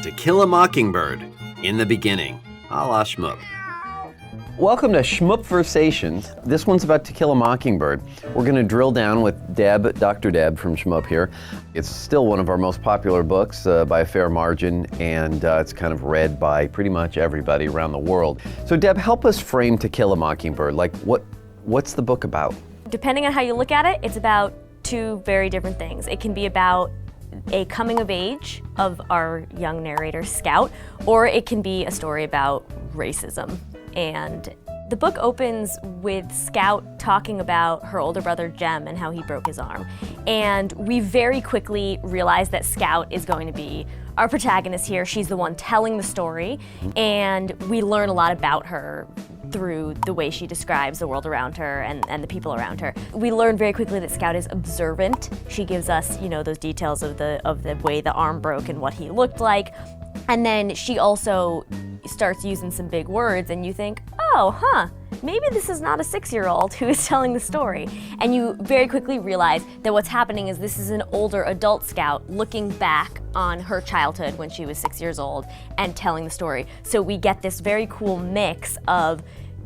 To Kill a Mockingbird, in the beginning, a la Shmoop. Welcome to Shmoopversations. This one's about To Kill a Mockingbird. We're going to drill down with Deb, Dr. Deb from Shmoop here. It's still one of our most popular books by a fair margin, and it's kind of read by pretty much everybody around the world. So Deb, help us frame To Kill a Mockingbird. Like, what's the book about? Depending on how you look at it, it's about two very different things. It can be about a coming of age of our young narrator, Scout, or it can be a story about racism. And the book opens with Scout talking about her older brother, Jem, and how he broke his arm. And we very quickly realize that Scout is going to be our protagonist here. She's the one telling the story, and we learn a lot about her through the way she describes the world around her and the people around her. We learn very quickly that Scout is observant. She gives us, those details of the way the arm broke and what he looked like. And then she also starts using some big words, and you think, maybe this is not a 6-year-old who is telling the story. And you very quickly realize that what's happening is this is an older adult Scout looking back on her childhood when she was 6 years old and telling the story. So we get this very cool mix of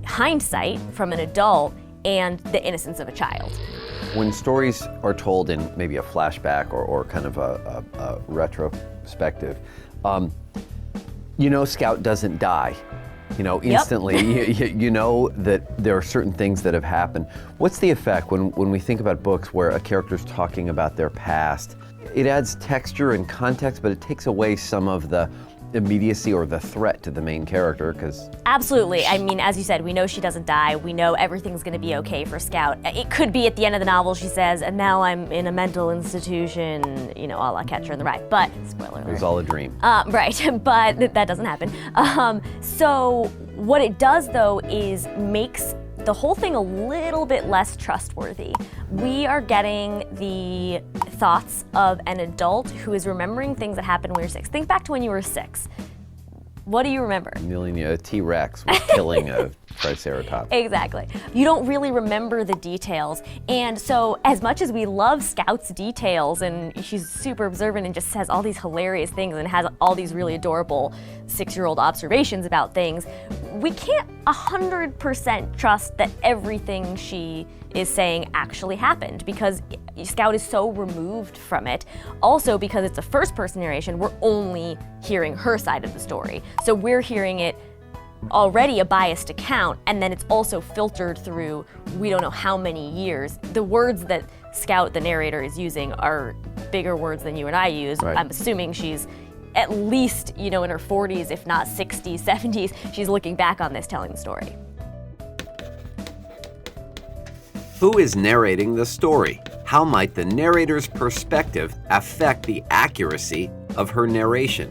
hindsight from an adult and the innocence of a child. When stories are told in maybe a flashback or kind of a retrospective, Scout doesn't die. Instantly. Yep. You know that there are certain things that have happened. What's the effect when we think about books where a character's talking about their past? It adds texture and context, but it takes away some of the immediacy or the threat to the main character, because... Absolutely. I mean, as you said, we know she doesn't die. We know everything's going to be okay for Scout. It could be at the end of the novel she says, and now I'm in a mental institution, a la Catcher in the Rye. But, spoiler alert. It was all a dream. Right, but that doesn't happen. So what it does, though, is makes the whole thing a little bit less trustworthy. We are getting the thoughts of an adult who is remembering things that happened when you were 6. Think back to when you were 6. What do you remember? A T-Rex was killing a Triceratops. Exactly. You don't really remember the details. And so as much as we love Scout's details, and she's super observant and just says all these hilarious things and has all these really adorable 6-year-old observations about things, we can't 100% trust that everything she is saying actually happened, because Scout is so removed from it. Also, because it's a first-person narration, we're only hearing her side of the story. So we're hearing it already a biased account, and then it's also filtered through we don't know how many years. The words that Scout, the narrator, is using are bigger words than you and I use. Right. I'm assuming she's at least, in her 40s, if not 60s, 70s, she's looking back on this, telling the story. Who is narrating the story? How might the narrator's perspective affect the accuracy of her narration?